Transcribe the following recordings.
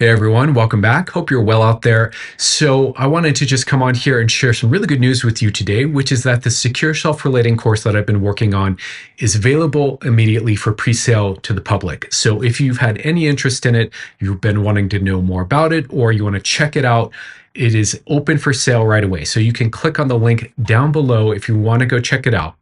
Hey everyone, welcome back. Hope you're well out there. So, I wanted to just come on here and share some really good news with you today, which is that the Secure Self-Relating course that I've been working on is available immediately for pre-sale to the public. So, if you've had any interest in it, you've been wanting to know more about it, or you want to check it out, it is open for sale right away. So, you can click on the link down below if you want to go check it out.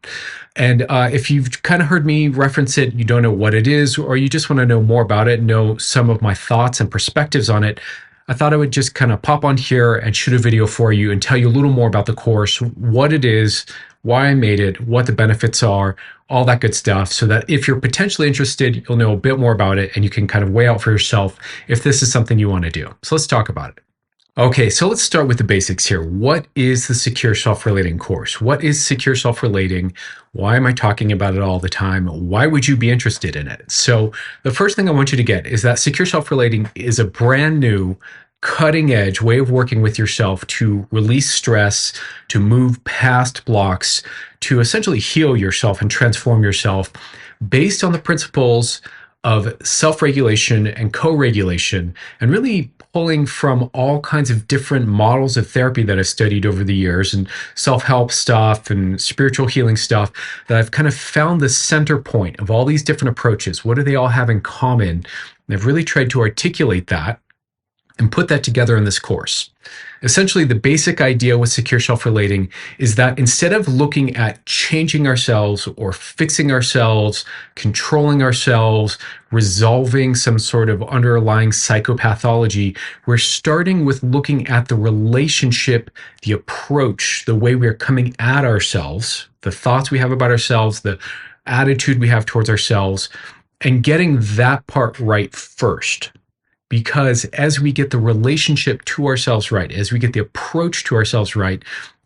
And if you've kind of heard me reference it, you don't know what it is, or you just want to know more about it, know some of my thoughts and perspectives on it, I thought I would just kind of pop on here and shoot a video for you and tell you a little more about the course, what it is, why I made it, what the benefits are, all that good stuff, so that if you're potentially interested, you'll know a bit more about it and you can kind of weigh out for yourself if this is something you want to do. So let's talk about it. Okay, so let's start with the basics here. What is the Secure Self-Relating course? What is Secure Self-Relating? Why am I talking about it all the time? Why would you be interested in it? So the first thing I want you to get is that Secure Self-Relating is a brand new, cutting edge way of working with yourself to release stress, to move past blocks, to essentially heal yourself and transform yourself based on the principles of self-regulation and co-regulation, and really pulling from all kinds of different models of therapy that I've studied over the years, and self-help stuff and spiritual healing stuff, that I've kind of found the center point of all these different approaches. What do they all have in common? And I've really tried to articulate that and put that together in this course. Essentially, the basic idea with Secure Self-Relating is that instead of looking at changing ourselves or fixing ourselves, controlling ourselves, resolving some sort of underlying psychopathology, we're starting with looking at the relationship, the approach, the way we're coming at ourselves, the thoughts we have about ourselves, the attitude we have towards ourselves, and getting that part right first. Because as we get the relationship to ourselves right, as we get the approach to ourselves right,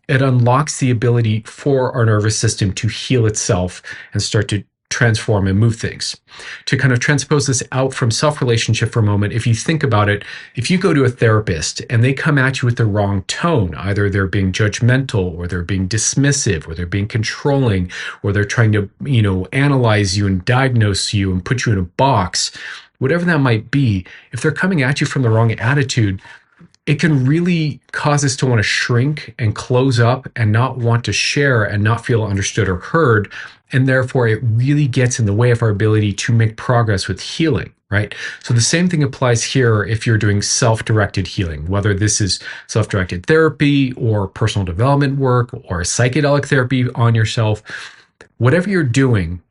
it unlocks the ability for our nervous system to heal itself and start to transform and move things. To kind of transpose this out from self-relationship for a moment, if you think about it, if you go to a therapist and they come at you with the wrong tone, either they're being judgmental or they're being dismissive or they're being controlling or they're trying to, analyze you and diagnose you and put you in a box, whatever that might be, if they're coming at you from the wrong attitude, it can really cause us to want to shrink and close up and not want to share and not feel understood or heard. And therefore, it really gets in the way of our ability to make progress with healing, right? So the same thing applies here if you're doing self-directed healing, whether this is self-directed therapy or personal development work or psychedelic therapy on yourself. Whatever you're doing,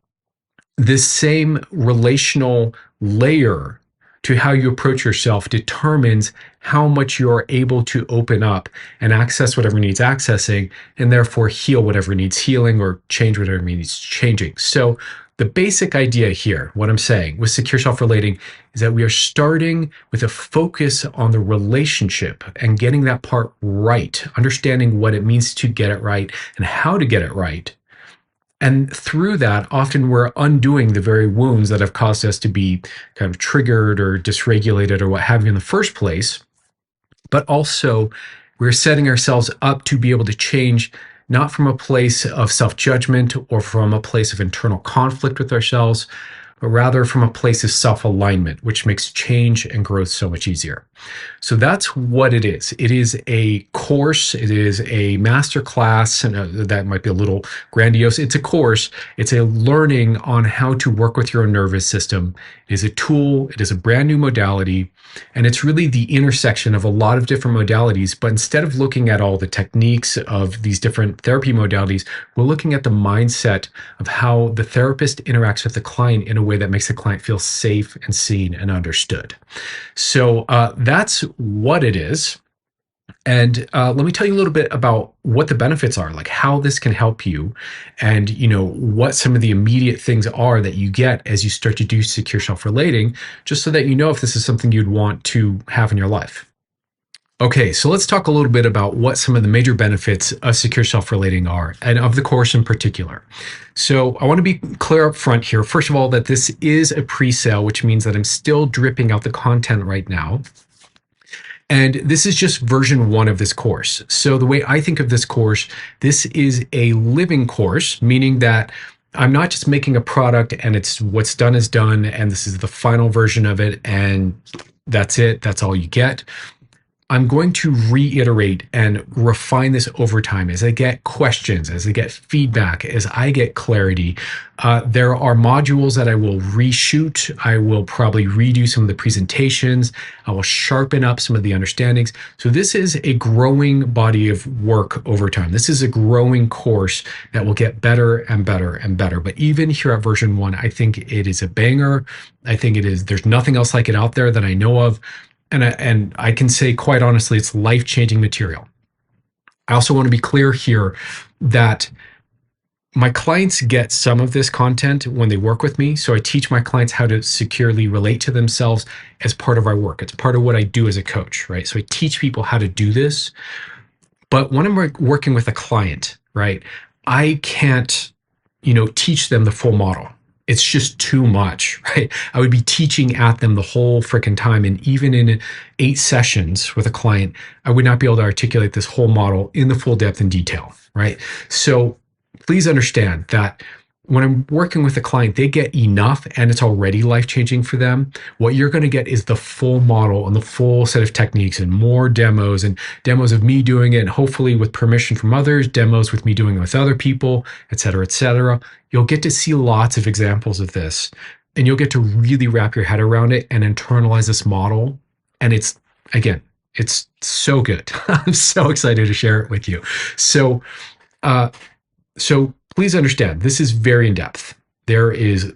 this same relational layer to how you approach yourself determines how much you're able to open up and access whatever needs accessing, and therefore heal whatever needs healing or change whatever needs changing. So the basic idea here, what I'm saying with Secure Self-Relating, is that we are starting with a focus on the relationship and getting that part right, understanding what it means to get it right and how to get it right. And through that, often we're undoing the very wounds that have caused us to be kind of triggered or dysregulated or what have you in the first place. But also, we're setting ourselves up to be able to change, not from a place of self-judgment or from a place of internal conflict with ourselves, but rather from a place of self-alignment, which makes change and growth so much easier. So that's what it is. It is a course. It is a master class, and that might be a little grandiose. It's a course. It's a learning on how to work with your own nervous system. It is a tool. It is a brand new modality, and it's really the intersection of a lot of different modalities. But instead of looking at all the techniques of these different therapy modalities, we're looking at the mindset of how the therapist interacts with the client in a way that makes the client feel safe and seen and understood. So that's what it is. And let me tell you a little bit about what the benefits are, like how this can help you, and what some of the immediate things are that you get as you start to do Secure Self-Relating, just so that you know if this is something you'd want to have in your life. Okay, so let's talk a little bit about what some of the major benefits of Secure Self-Relating are, and of the course in particular. So I want to be clear up front here, first of all, that this is a pre-sale, which means that I'm still dripping out the content right now. And this is just version 1 of this course. So the way I think of this course, this is a living course, meaning that I'm not just making a product and it's what's done is done, and this is the final version of it, and that's it. That's all you get. I'm going to reiterate and refine this over time as I get questions, as I get feedback, as I get clarity. There are modules that I will reshoot. I will probably redo some of the presentations. I will sharpen up some of the understandings. So this is a growing body of work over time. This is a growing course that will get better and better and better. But even here at version 1, I think it is a banger. I think it is, there's nothing else like it out there that I know of. And I can say quite honestly, it's life-changing material. I also want to be clear here that my clients get some of this content when they work with me. So I teach my clients how to securely relate to themselves as part of our work. It's part of what I do as a coach, right? So I teach people how to do this. But when I'm working with a client, right, I can't, teach them the full model. It's just too much, right? I would be teaching at them the whole freaking time. And even in 8 sessions with a client, I would not be able to articulate this whole model in the full depth and detail, right? So please understand that when I'm working with a client, they get enough and it's already life-changing for them. What you're going to get is the full model and the full set of techniques and more demos and demos of me doing it, and hopefully with permission from others, demos with me doing it with other people, et cetera, et cetera. You'll get to see lots of examples of this, and you'll get to really wrap your head around it and internalize this model. And it's, again, it's so good. I'm so excited to share it with you. So please understand, this is very in depth. There is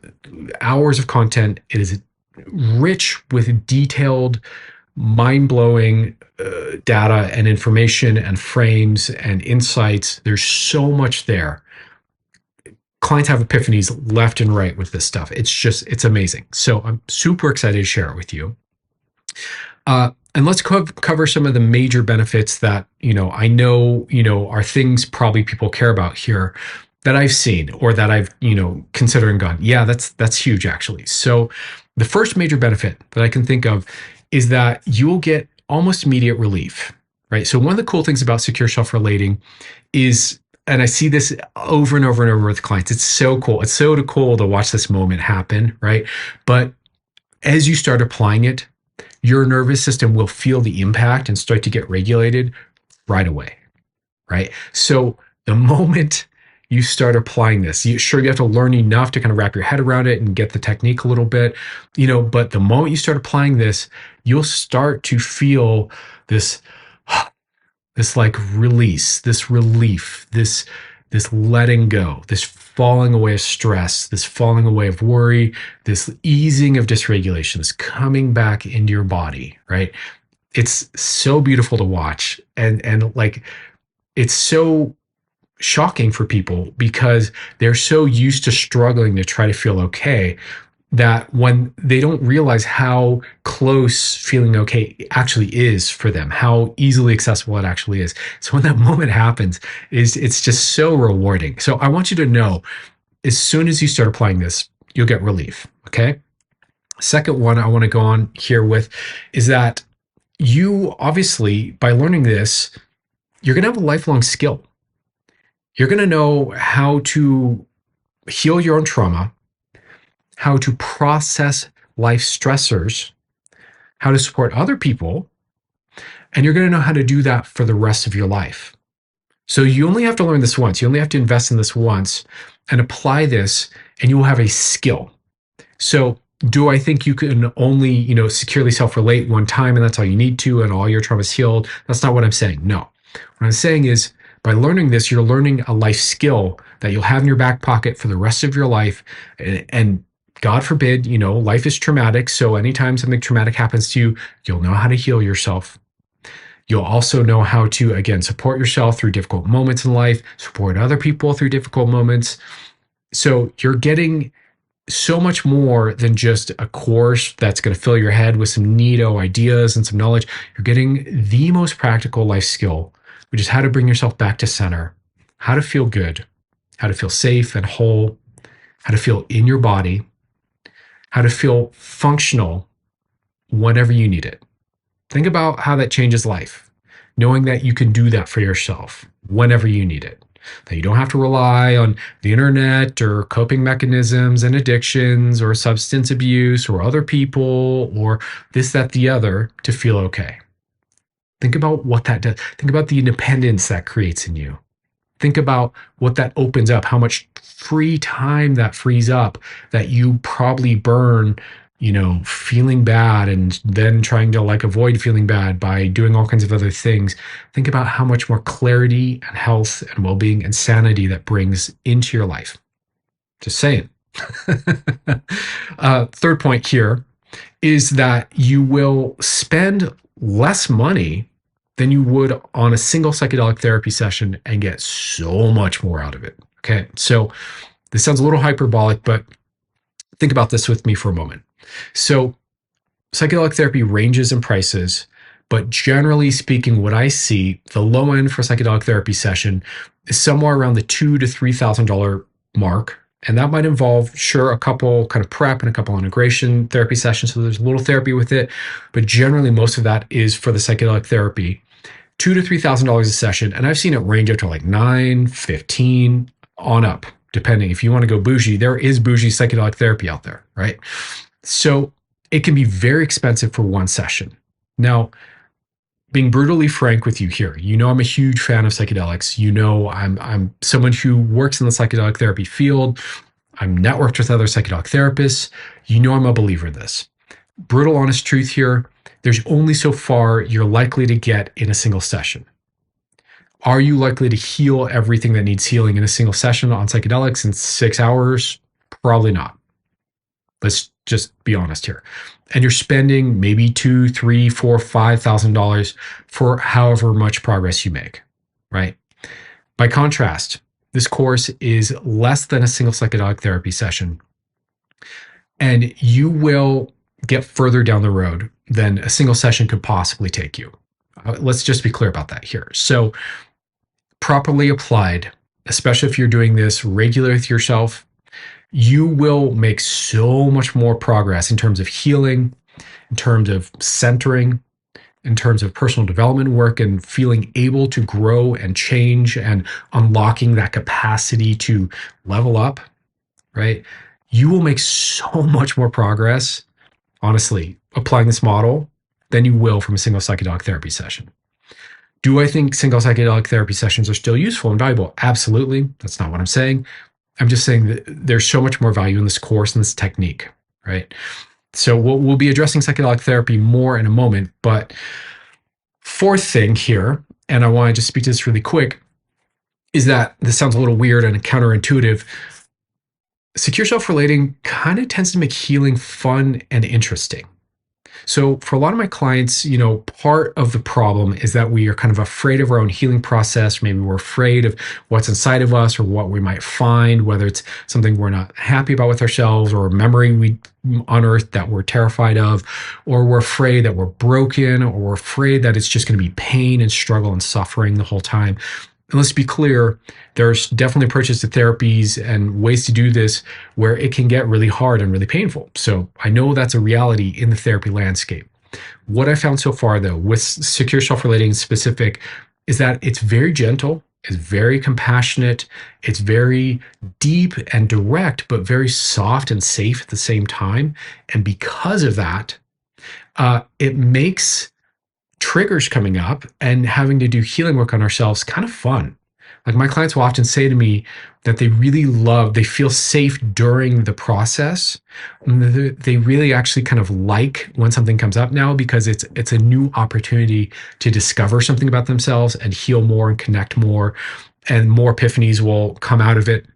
hours of content. It is rich with detailed, mind-blowing data and information and frames and insights. There's so much there. Clients have epiphanies left and right with this stuff. It's amazing. So I'm super excited to share it with you. And let's cover some of the major benefits that, I know, are things probably people care about here that I've seen or that I've, considered and gone, yeah, that's huge actually. So the first major benefit that I can think of is that you'll get almost immediate relief, right? So one of the cool things about secure self-relating is, and I see this over and over and over with clients, it's so cool. It's so cool to watch this moment happen, right? But as you start applying it, your nervous system will feel the impact and start to get regulated right away, right? So the moment you start applying this, you have to learn enough to kind of wrap your head around it and get the technique a little bit, but the moment you start applying this, you'll start to feel this like release, this relief, this letting go, this falling away of stress, this falling away of worry, this easing of dysregulation, this coming back into your body, right? It's so beautiful to watch. And like, it's so shocking for people because they're so used to struggling to try to feel okay that when they don't realize how close feeling okay actually is for them, how easily accessible it actually is. So when that moment happens, it's just so rewarding. So I want you to know, as soon as you start applying this, you'll get relief, okay? Second one I want to go on here with is that you obviously, by learning this, you're going to have a lifelong skill. You're going to know how to heal your own trauma, how to process life stressors, how to support other people, and you're going to know how to do that for the rest of your life. So you only have to learn this once. You only have to invest in this once and apply this, and you will have a skill. So do I think you can only, securely self-relate one time and that's all you need to and all your trauma is healed? That's not what I'm saying. No. What I'm saying is, by learning this, you're learning a life skill that you'll have in your back pocket for the rest of your life. And God forbid, life is traumatic. So anytime something traumatic happens to you, you'll know how to heal yourself. You'll also know how to, again, support yourself through difficult moments in life, support other people through difficult moments. So you're getting so much more than just a course that's going to fill your head with some neato ideas and some knowledge. You're getting the most practical life skill, which is how to bring yourself back to center, how to feel good, how to feel safe and whole, how to feel in your body, how to feel functional whenever you need it. Think about how that changes life, knowing that you can do that for yourself whenever you need it. Now, you don't have to rely on the internet or coping mechanisms and addictions or substance abuse or other people or this, that, the other to feel okay. Think about what that does. Think about the independence that creates in you. Think about what that opens up, how much free time that frees up that you probably burn, feeling bad and then trying to like avoid feeling bad by doing all kinds of other things. Think about how much more clarity and health and well-being and sanity that brings into your life. Just saying. Third point here is that you will spend less money than you would on a single psychedelic therapy session and get so much more out of it. Okay. So this sounds a little hyperbolic, but think about this with me for a moment. So psychedelic therapy ranges in prices, but generally speaking, what I see, the low end for a psychedelic therapy session is somewhere around the $2,000 to $3,000 mark. And that might involve, sure, a couple kind of prep and a couple integration therapy sessions. So there's a little therapy with it, but generally most of that is for the psychedelic therapy. $2,000 to $3,000 a session, and I've seen it range up to like 9, 15 on up, depending. If you want to go bougie, there is bougie psychedelic therapy out there, right? So it can be very expensive for one session. Now, being brutally frank with you here, I'm a huge fan of psychedelics. I'm someone who works in the psychedelic therapy field. I'm networked with other psychedelic therapists. I'm a believer in this. Brutal, honest truth here. There's only so far you're likely to get in a single session. Are you likely to heal everything that needs healing in a single session on psychedelics in 6 hours? Probably not. Let's just be honest here. And you're spending maybe $2,000, $3,000, $4,000, $5,000 for however much progress you make, right? By contrast, this course is less than a single psychedelic therapy session, and you will get further down the road than a single session could possibly take you. Let's just be clear about that here. So, properly applied, especially if you're doing this regularly with yourself, you will make so much more progress in terms of healing, in terms of centering, in terms of personal development work and feeling able to grow and change and unlocking that capacity to level up, right? You will make so much more progress, honestly, applying this model than you will from a single psychedelic therapy session. Do I think single psychedelic therapy sessions are still useful and valuable? Absolutely. That's not what I'm saying. I'm just saying that there's so much more value in this course and this technique, right? So we'll be addressing psychedelic therapy more in a moment. But fourth thing here, and I want to just speak to this really quick, is that this sounds a little weird and counterintuitive. Secure self-relating kind of tends to make healing fun and interesting. So for a lot of my clients, part of the problem is that we are kind of afraid of our own healing process. Maybe we're afraid of what's inside of us or what we might find, whether it's something we're not happy about with ourselves or a memory we unearthed that we're terrified of, or we're afraid that we're broken, or we're afraid that it's just going to be pain and struggle and suffering the whole time. And let's be clear, there's definitely approaches to therapies and ways to do this where it can get really hard and really painful. So I know that's a reality in the therapy landscape. What I found so far, though, with secure self-relating specific, is that it's very gentle, it's very compassionate, it's very deep and direct, but very soft and safe at the same time. And because of that, it makes triggers coming up and having to do healing work on ourselves kind of fun. Like my clients will often say to me that they feel safe during the process. They really actually kind of like when something comes up now because it's a new opportunity to discover something about themselves and heal more and connect more, and more epiphanies will come out of it.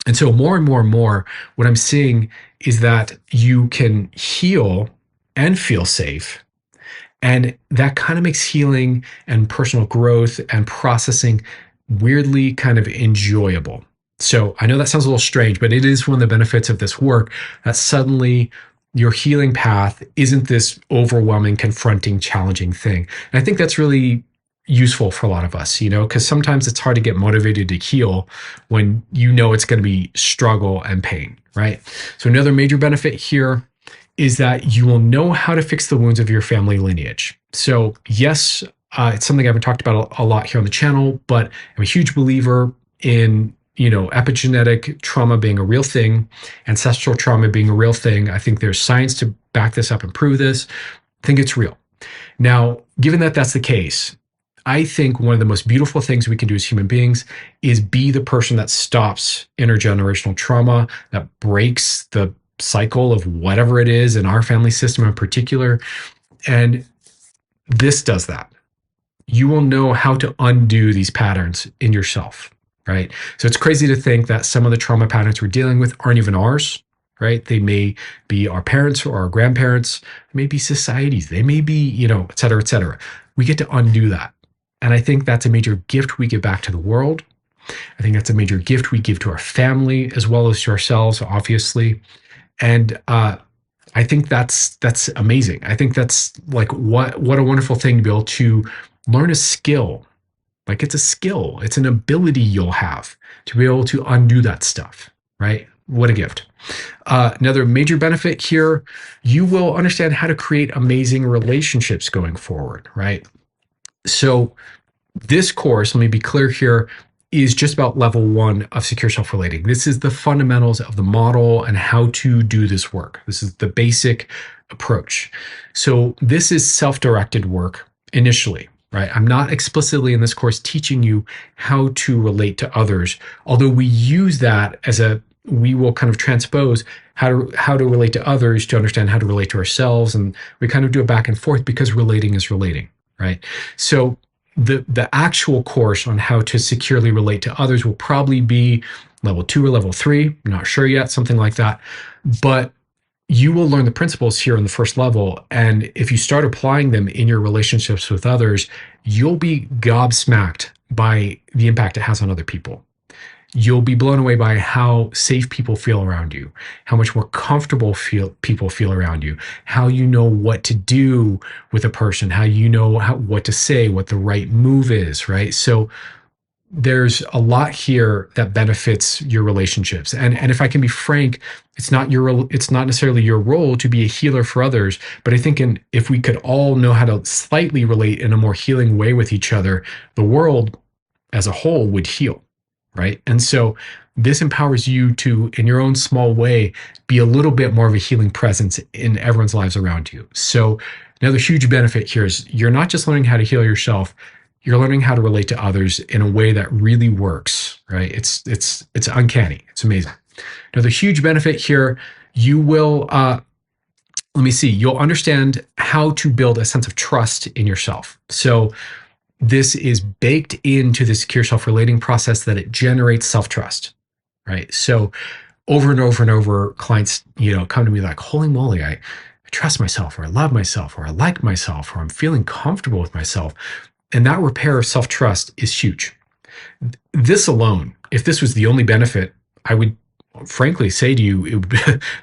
And so more and more and more, what I'm seeing is that you can heal and feel safe. And that kind of makes healing and personal growth and processing weirdly kind of enjoyable. So I know that sounds a little strange, but it is one of the benefits of this work that suddenly your healing path isn't this overwhelming, confronting, challenging thing. And I think that's really useful for a lot of us, because sometimes it's hard to get motivated to heal when it's going to be struggle and pain, right? So another major benefit here is that you will know how to fix the wounds of your family lineage. So yes, it's something I haven't talked about a lot here on the channel, but I'm a huge believer in, epigenetic trauma being a real thing, ancestral trauma being a real thing. I think there's science to back this up and prove this. I think it's real. Now, given that that's the case, I think one of the most beautiful things we can do as human beings is be the person that stops intergenerational trauma, that breaks the cycle of whatever it is in our family system in particular. And this does that. You will know how to undo these patterns in yourself, right? So it's crazy to think that some of the trauma patterns we're dealing with aren't even ours, right? They may be our parents or our grandparents, they may be societies, they may be, et cetera, et cetera. We get to undo that. And I think that's a major gift we give back to the world. I think that's a major gift we give to our family as well as to ourselves, obviously. And I think that's amazing. I think that's like what a wonderful thing to be able to learn a skill. Like it's a skill, it's an ability you'll have to be able to undo that stuff, right? What a gift. Another major benefit here, you will understand how to create amazing relationships going forward, right? So this course, let me be clear here, is just about level 1 of secure self-relating. This is the fundamentals of the model and how to do this work. This is the basic approach. So this is self-directed work initially, right? I'm not explicitly in this course teaching you how to relate to others, although we use that we will kind of transpose how to relate to others to understand how to relate to ourselves. And we kind of do it back and forth because relating is relating, right? So the actual course on how to securely relate to others will probably be level 2 or level 3. I'm not sure yet, something like that. But you will learn the principles here on the first level. And if you start applying them in your relationships with others, you'll be gobsmacked by the impact it has on other people. You'll be blown away by how safe people feel around you, how much more comfortable people feel around you, how you know what to do with a person, how you know what to say, what the right move is, right? So there's a lot here that benefits your relationships. And if I can be frank, it's not necessarily your role to be a healer for others, but I think if we could all know how to slightly relate in a more healing way with each other, the world as a whole would heal. Right. And so this empowers you to, in your own small way, be a little bit more of a healing presence in everyone's lives around you. So another huge benefit here is you're not just learning how to heal yourself, you're learning how to relate to others in a way that really works, right? It's uncanny. It's amazing. Another huge benefit here, you will, you'll understand how to build a sense of trust in yourself. So this is baked into the secure self-relating process that it generates self-trust, right? So over and over and over, clients, come to me like, holy moly, I trust myself, or I love myself, or I like myself, or I'm feeling comfortable with myself. And that repair of self-trust is huge. This alone, if this was the only benefit, I would frankly say to you,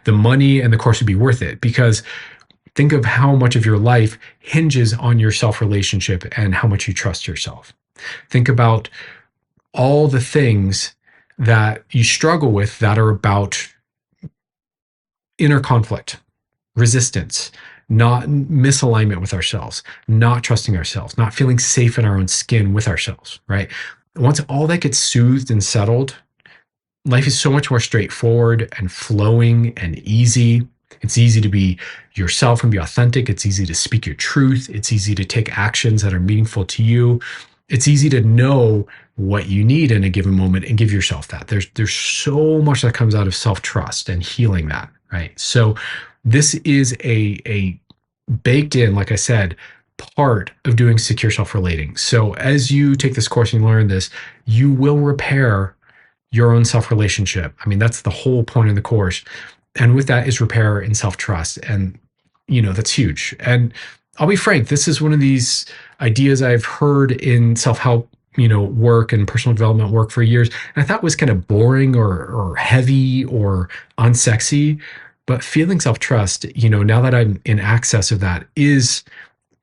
the money and the course would be worth it, because think of how much of your life hinges on your self-relationship and how much you trust yourself. Think about all the things that you struggle with that are about inner conflict, resistance, not misalignment with ourselves, not trusting ourselves, not feeling safe in our own skin with ourselves, right? Once all that gets soothed and settled, life is so much more straightforward and flowing and easy. It's easy to be yourself and be authentic. It's easy to speak your truth. It's easy to take actions that are meaningful to you. It's easy to know what you need in a given moment and give yourself that. There's so much that comes out of self-trust and healing that, right? So this is a baked in, like I said, part of doing secure self-relating. So as you take this course and learn this, you will repair your own self-relationship. I mean, that's the whole point of the course. And with that is repair and self-trust. And, that's huge. And I'll be frank, this is one of these ideas I've heard in self-help, work and personal development work for years. And I thought was kind of boring or heavy or unsexy. But feeling self-trust, now that I'm in access of that, is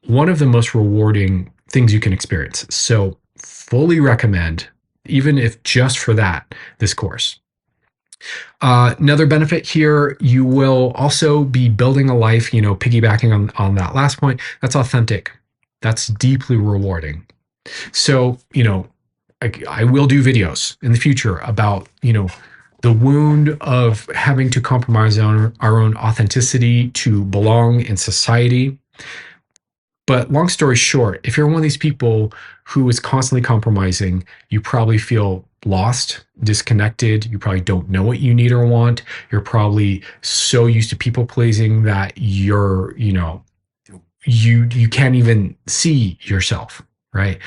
one of the most rewarding things you can experience. So fully recommend, even if just for that, this course. Another benefit here, you will also be building a life, piggybacking on that last point, that's authentic. That's deeply rewarding. So, I will do videos in the future about, the wound of having to compromise our own authenticity to belong in society. But long story short, if you're one of these people who is constantly compromising, you probably feel lost, disconnected. You probably don't know what you need or want. You're probably so used to people pleasing that you can't even see yourself, right?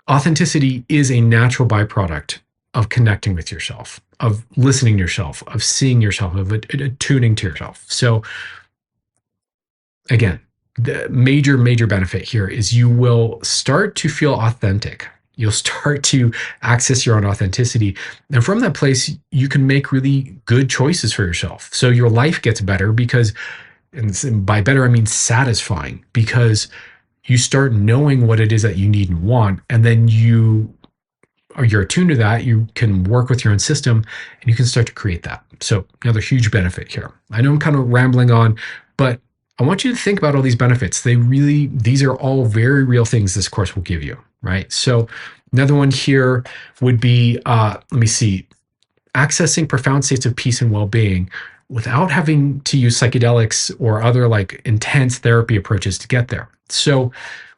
Authenticity is a natural byproduct of connecting with yourself, of listening to yourself, of seeing yourself, of attuning to yourself. So again, the major benefit here is you will start to feel authentic. You'll start to access your own authenticity. And from that place, you can make really good choices for yourself. So your life gets better because, and by better, I mean satisfying, because you start knowing what it is that you need and want. And then you're attuned to that. You can work with your own system and you can start to create that. So another huge benefit here. I know I'm kind of rambling on, but I want you to think about all these benefits. These are all very real things this course will give you, right? So another one here would be, let me see, accessing profound states of peace and well-being without having to use psychedelics or other like intense therapy approaches to get there. So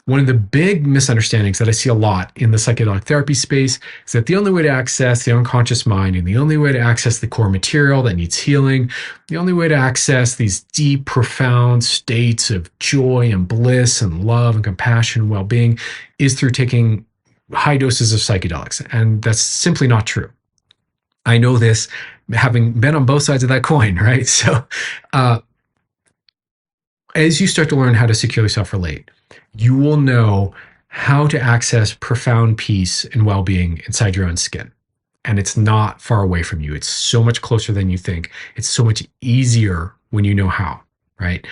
one of the big misunderstandings that I see a lot in the psychedelic therapy space is that the only way to access the unconscious mind and the only way to access the core material that needs healing, the only way to access these deep, profound states of joy and bliss and love and compassion and well-being is through taking high doses of psychedelics. And that's simply not true. I know this having been on both sides of that coin, right? So as you start to learn how to securely self-relate, you will know how to access profound peace and well-being inside your own skin. And it's not far away from you. It's so much closer than you think. It's so much easier when you know how, right?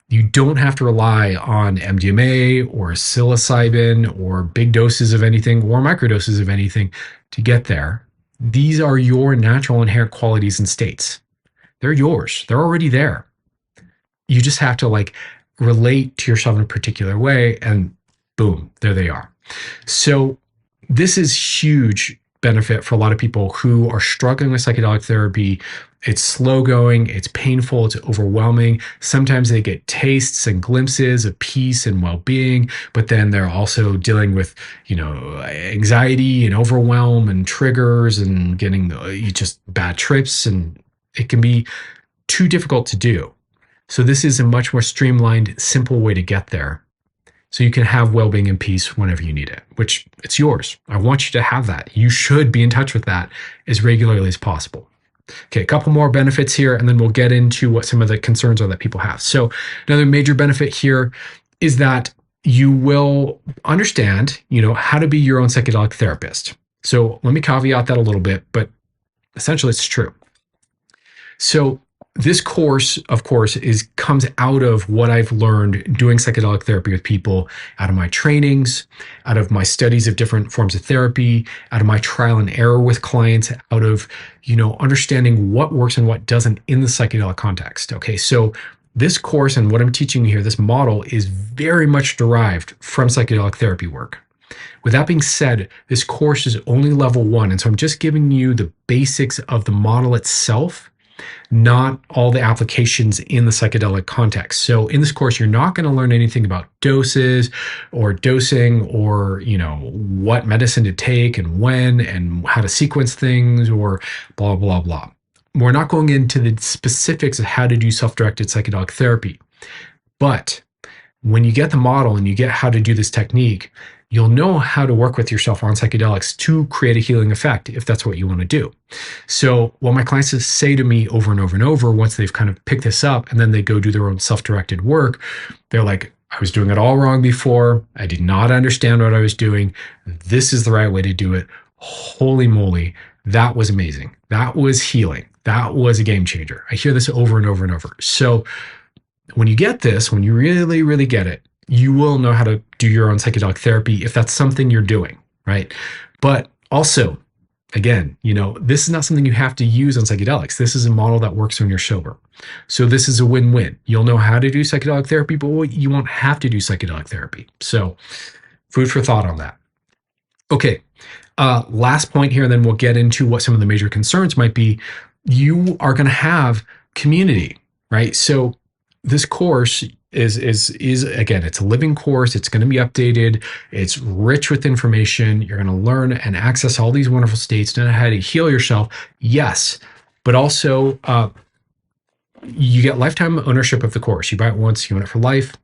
You don't have to rely on MDMA or psilocybin or big doses of anything or microdoses of anything to get there. These are your natural inherent qualities and states. They're yours. They're already there. You just have to relate to yourself in a particular way, and boom, there they are. So this is huge benefit for a lot of people who are struggling with psychedelic therapy. It's slow going, it's painful, it's overwhelming. Sometimes they get tastes and glimpses of peace and well-being, but then they're also dealing with, anxiety and overwhelm and triggers and getting just bad trips, and it can be too difficult to do. So this is a much more streamlined, simple way to get there. So you can have well-being and peace whenever you need it, which it's yours. I want you to have that. You should be in touch with that as regularly as possible. Okay, a couple more benefits here, and then we'll get into what some of the concerns are that people have. So another major benefit here is that you will understand, how to be your own psychedelic therapist. So let me caveat that a little bit, but essentially it's true. So this course, of course, comes out of what I've learned doing psychedelic therapy with people, out of my trainings, out of my studies of different forms of therapy, out of my trial and error with clients, out of, understanding what works and what doesn't in the psychedelic context. Okay, so this course and what I'm teaching here, this model is very much derived from psychedelic therapy work. With that being said, this course is only level 1, and so I'm just giving you the basics of the model itself, not all the applications in the psychedelic context. So in this course, you're not going to learn anything about doses or dosing or, what medicine to take and when and how to sequence things or blah, blah, blah. We're not going into the specifics of how to do self-directed psychedelic therapy. But when you get the model and you get how to do this technique, you'll know how to work with yourself on psychedelics to create a healing effect if that's what you want to do. So what my clients say to me over and over and over, once they've kind of picked this up and then they go do their own self-directed work, they're like, I was doing it all wrong before. I did not understand what I was doing. This is the right way to do it. Holy moly, that was amazing. That was healing. That was a game changer. I hear this over and over and over. So when you get this, when you really, really get it, you will know how to do your own psychedelic therapy if that's something you're doing, right? But also, again, this is not something you have to use on psychedelics. This is a model that works when you're sober. So this is a win-win. You'll know how to do psychedelic therapy, but you won't have to do psychedelic therapy. So food for thought on that. Okay. Last point here, and then we'll get into what some of the major concerns might be. You are going to have community, right? So this course is again, it's a living course. It's going to be updated. It's rich with information. You're going to learn and access all these wonderful states, know how to heal yourself. Yes, but also you get lifetime ownership of the course. You buy it once, you own it for life.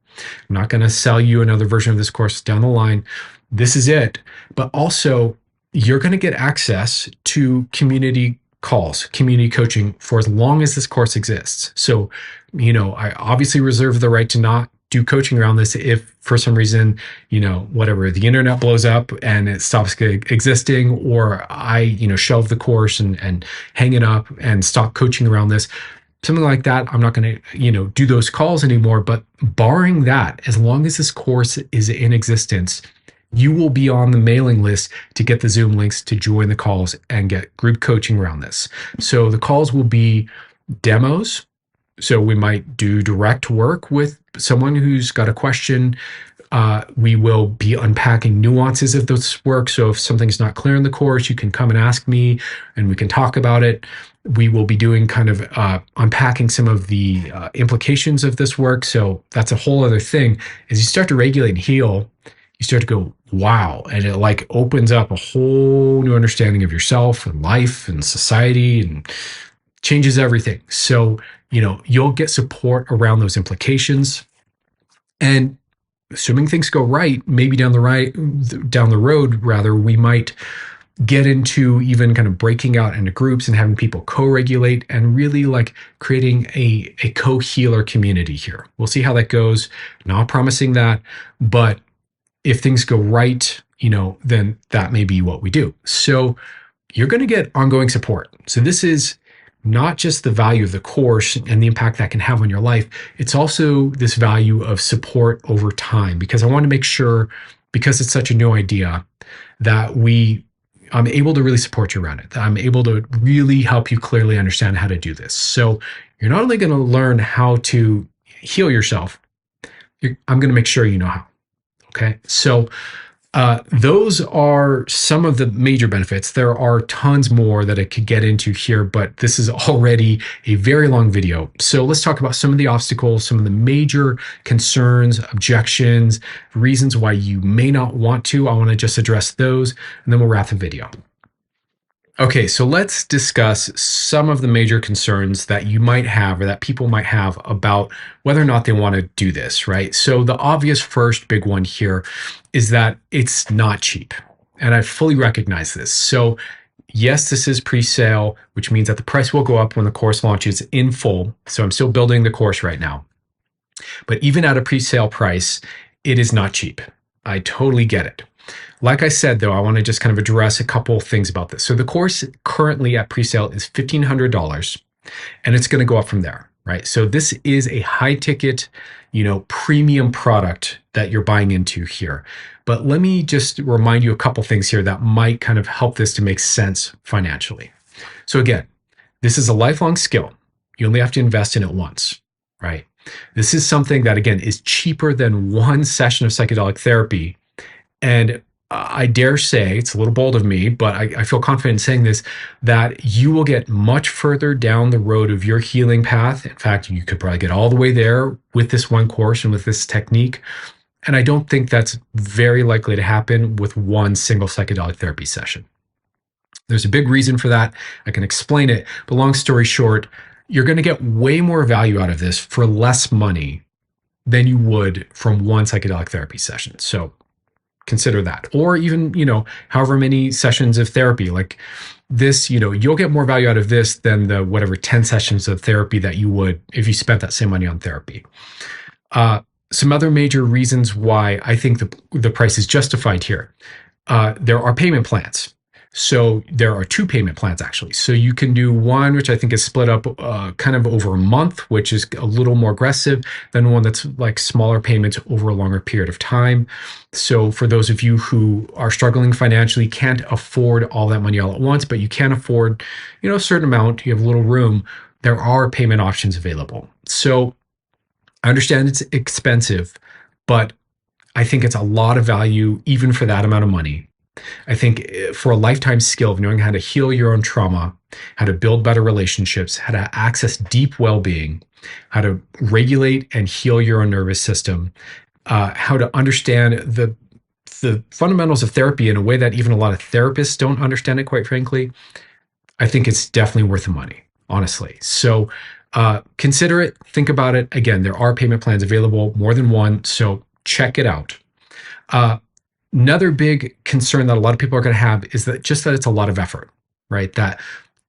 I'm not going to sell you another version of this course down the line. This is it. But also, you're going to get access to community calls, community coaching for as long as this course exists. So, I obviously reserve the right to not do coaching around this if for some reason, whatever, the internet blows up and it stops existing, or I, shelve the course and hang it up and stop coaching around this, something like that. I'm not going to, do those calls anymore. But barring that, as long as this course is in existence, you will be on the mailing list to get the Zoom links to join the calls and get group coaching around this. So the calls will be demos. So we might do direct work with someone who's got a question. We will be unpacking nuances of this work. So if something's not clear in the course, you can come and ask me and we can talk about it. We will be doing kind of unpacking some of the implications of this work. So that's a whole other thing. As you start to regulate and heal, you start to go, wow. And it like opens up a whole new understanding of yourself and life and society and changes everything. So, you'll get support around those implications. And assuming things go right, maybe down the road, rather, we might get into even kind of breaking out into groups and having people co-regulate and really like creating a co-healer community here. We'll see how that goes. Not promising that, but if things go right, then that may be what we do. So you're going to get ongoing support. So this is not just the value of the course and the impact that can have on your life. It's also this value of support over time, because I want to make sure, because it's such a new idea, that I'm able to really support you around it, that I'm able to really help you clearly understand how to do this. So you're not only going to learn how to heal yourself, I'm going to make sure you know how. Okay. So those are some of the major benefits. There are tons more that I could get into here, but this is already a very long video. So let's talk about some of the obstacles, some of the major concerns, objections, reasons why you may not want to. I want to just address those, and then we'll wrap the video. Okay, so let's discuss some of the major concerns that you might have or that people might have about whether or not they want to do this, right? So the obvious first big one here is that it's not cheap. And I fully recognize this. So yes, this is pre-sale, which means that the price will go up when the course launches in full. So I'm still building the course right now. But even at a pre-sale price, it is not cheap. I totally get it. Like I said, though, I want to just kind of address a couple of things about this. So the course currently at pre-sale is $1,500, and it's going to go up from there, right? So this is a high ticket, premium product that you're buying into here. But let me just remind you a couple things here that might kind of help this to make sense financially. So again, this is a lifelong skill. You only have to invest in it once, right? This is something that, again, is cheaper than one session of psychedelic therapy. And I dare say, it's a little bold of me, but I feel confident in saying this, that you will get much further down the road of your healing path. In fact, you could probably get all the way there with this one course and with this technique. And I don't think that's very likely to happen with one single psychedelic therapy session. There's a big reason for that. I can explain it, but long story short, you're going to get way more value out of this for less money than you would from one psychedelic therapy session. So consider that. Or even, however many sessions of therapy like this, you'll get more value out of this than the whatever 10 sessions of therapy that you would if you spent that same money on therapy. Some other major reasons why I think the price is justified here. There are payment plans. So there are two payment plans, actually. So you can do one, which I think is split up kind of over a month, which is a little more aggressive than one that's like smaller payments over a longer period of time. So for those of you who are struggling financially, can't afford all that money all at once, but you can afford, a certain amount, you have a little room, there are payment options available. So I understand it's expensive, but I think it's a lot of value even for that amount of money. I think for a lifetime skill of knowing how to heal your own trauma, how to build better relationships, how to access deep well being, how to regulate and heal your own nervous system, how to understand the fundamentals of therapy in a way that even a lot of therapists don't understand it, quite frankly, I think it's definitely worth the money, honestly. So consider it, think about it. Again, there are payment plans available, more than one, so check it out. Uh, Another big concern that a lot of people are going to have is that just that it's a lot of effort, right? That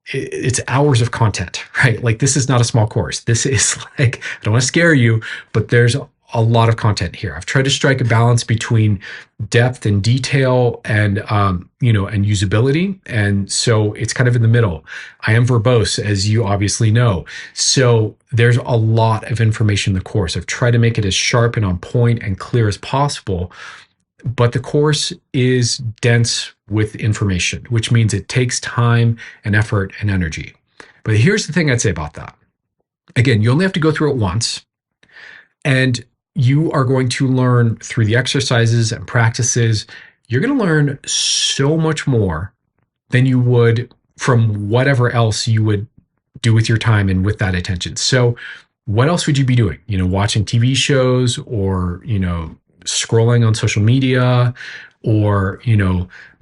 it's hours of content, right? Like this is not a small course. This is like, I don't want to scare you, but there's a lot of content here. I've tried to strike a balance between depth and detail and, and usability. And so it's kind of in the middle. I am verbose, as you obviously know. So there's a lot of information in the course. I've tried to make it as sharp and on point and clear as possible. But the course is dense with information, which means it takes time and effort and energy. But here's the thing I'd say about that. Again, you only have to go through it once, and you are going to learn through the exercises and practices. You're going to learn so much more than you would from whatever else you would do with your time and with that attention. So, what else would you be doing? Watching TV shows or, scrolling on social media or,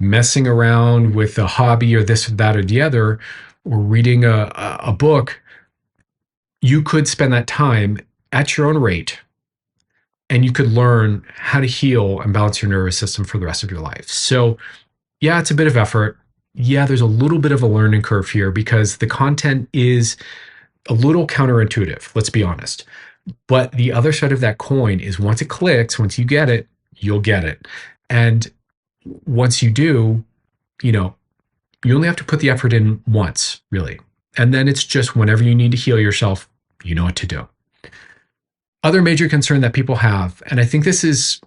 messing around with a hobby or this or that or the other, or reading a book. You could spend that time at your own rate and you could learn how to heal and balance your nervous system for the rest of your life. So, yeah, it's a bit of effort. Yeah, there's a little bit of a learning curve here because the content is a little counterintuitive, let's be honest. But the other side of that coin is once it clicks, once you get it, you'll get it. And once you do, you only have to put the effort in once, really. And then it's just whenever you need to heal yourself, you know what to do. Other major concern that people have, and I think this is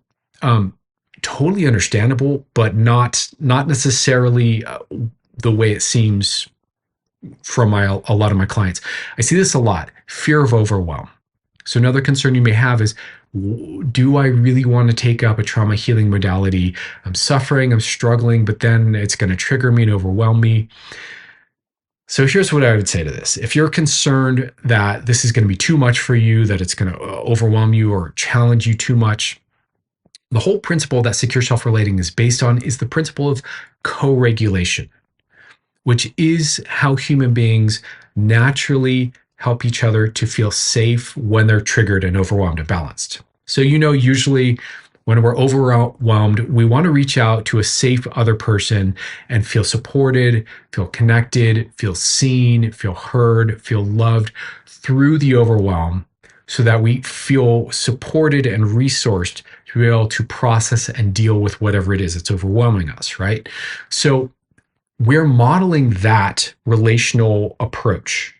totally understandable, but not necessarily the way it seems from a lot of my clients. I see this a lot, fear of overwhelm. So another concern you may have is, do I really want to take up a trauma healing modality? I'm suffering, I'm struggling, but then it's going to trigger me and overwhelm me. So here's what I would say to this. If you're concerned that this is going to be too much for you, that it's going to overwhelm you or challenge you too much, the whole principle that secure self-relating is based on is the principle of co-regulation, which is how human beings naturally help each other to feel safe when they're triggered and overwhelmed and balanced. So, usually when we're overwhelmed, we want to reach out to a safe other person and feel supported, feel connected, feel seen, feel heard, feel loved through the overwhelm so that we feel supported and resourced to be able to process and deal with whatever it is that's overwhelming us, right? So we're modeling that relational approach,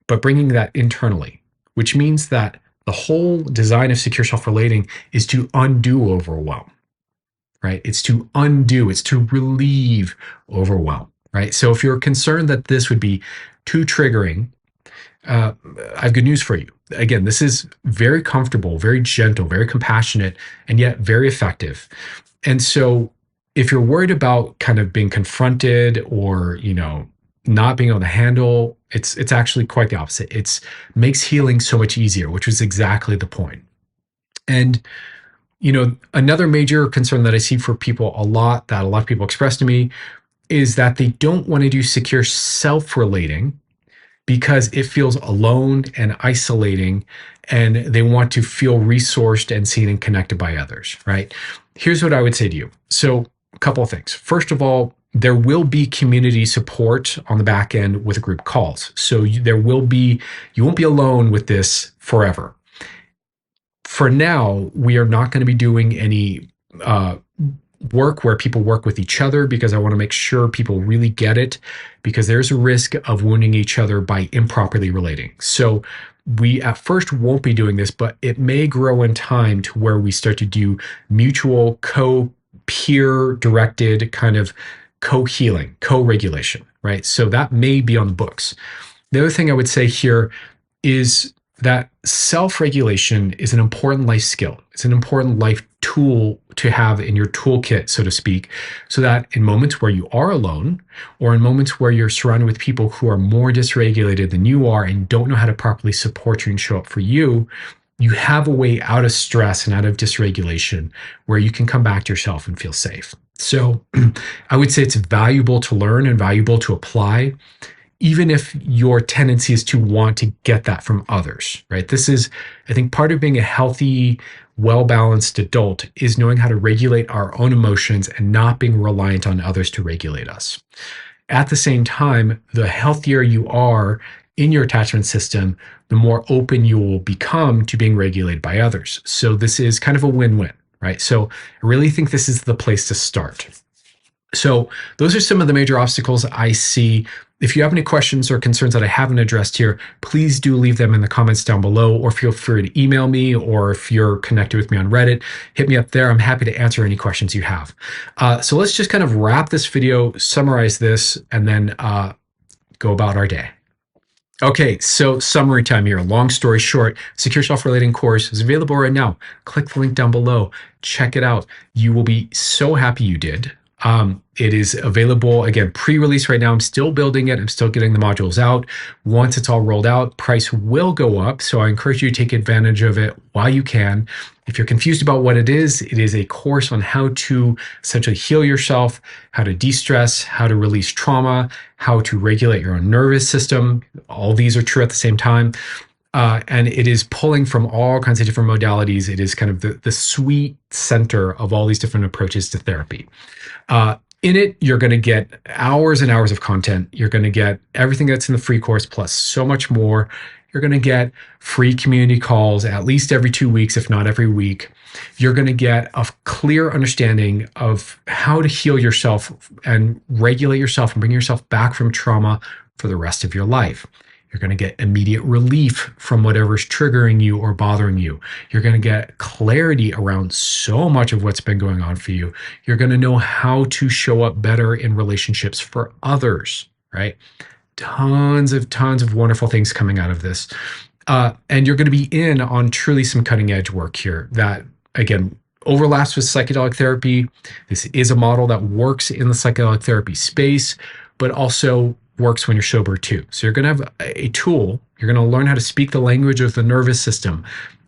but bringing that internally, which means that the whole design of secure self-relating is to undo overwhelm, right? It's to undo, it's to relieve overwhelm, right? So if you're concerned that this would be too triggering, I have good news for you. Again, this is very comfortable, very gentle, very compassionate, and yet very effective. And so if you're worried about kind of being confronted or, not being able to handle, it's actually quite the opposite. It makes healing so much easier, which was exactly the point. And, another major concern that I see for people that a lot of people express to me is that they don't want to do secure self-relating because it feels alone and isolating, and they want to feel resourced and seen and connected by others, right? Here's what I would say to you. So a couple of things. First of all, there will be community support on the back end with group calls. So you won't be alone with this forever. For now, we are not going to be doing any work where people work with each other because I want to make sure people really get it, because there's a risk of wounding each other by improperly relating. So we at first won't be doing this, but it may grow in time to where we start to do mutual peer directed kind of co-healing, co-regulation, right? So that may be on the books. The other thing I would say here is that self-regulation is an important life skill. It's an important life tool to have in your toolkit, so to speak, so that in moments where you are alone or in moments where you're surrounded with people who are more dysregulated than you are and don't know how to properly support you and show up for you, you have a way out of stress and out of dysregulation where you can come back to yourself and feel safe. So I would say it's valuable to learn and valuable to apply, even if your tendency is to want to get that from others, right? This is, I think, part of being a healthy, well-balanced adult is knowing how to regulate our own emotions and not being reliant on others to regulate us. At the same time, the healthier you are in your attachment system, the more open you will become to being regulated by others. So this is kind of a win-win, right? So I really think this is the place to start. So those are some of the major obstacles I see. If you have any questions or concerns that I haven't addressed here, please do leave them in the comments down below, or feel free to email me, or if you're connected with me on Reddit, hit me up there. I'm happy to answer any questions you have. So let's just kind of wrap this video, summarize this, and then go about our day. Okay, so summary time here. Long story short, Secure Self-Relating course is available right now. Click the link down below. Check it out. You will be so happy you did. It is available, again, pre-release right now. I'm still building it. I'm still getting the modules out. Once it's all rolled out, price will go up. So I encourage you to take advantage of it while you can. If you're confused about what it is a course on how to essentially heal yourself, how to de-stress, how to release trauma, how to regulate your own nervous system. All these are true at the same time. And it is pulling from all kinds of different modalities. It is kind of the sweet center of all these different approaches to therapy. In it, you're going to get hours and hours of content. You're going to get everything that's in the free course plus so much more. You're going to get free community calls at least every 2 weeks, if not every week. You're going to get a clear understanding of how to heal yourself and regulate yourself and bring yourself back from trauma for the rest of your life. You're going to get immediate relief from whatever's triggering you or bothering you. You're going to get clarity around so much of what's been going on for you. You're going to know how to show up better in relationships for others, right? Tons of wonderful things coming out of this. And you're going to be in on truly some cutting edge work here that, again, overlaps with psychedelic therapy. This is a model that works in the psychedelic therapy space, but also works when you're sober too. So you're going to have a tool. You're going to learn how to speak the language of the nervous system,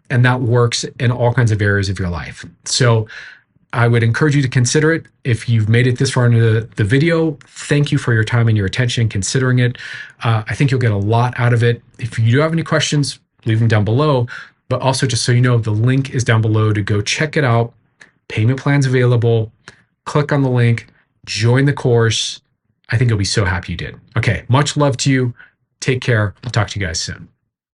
and that works in all kinds of areas of your life. So I would encourage you to consider it. If you've made it this far into the video, thank you for your time and your attention considering it. I think you'll get a lot out of it. If you do have any questions, leave them down below. But also, just so you know, the link is down below to go check it out. Payment plans available. Click on the link, join the course. I think you'll be so happy you did. Okay, much love to you. Take care. I'll talk to you guys soon.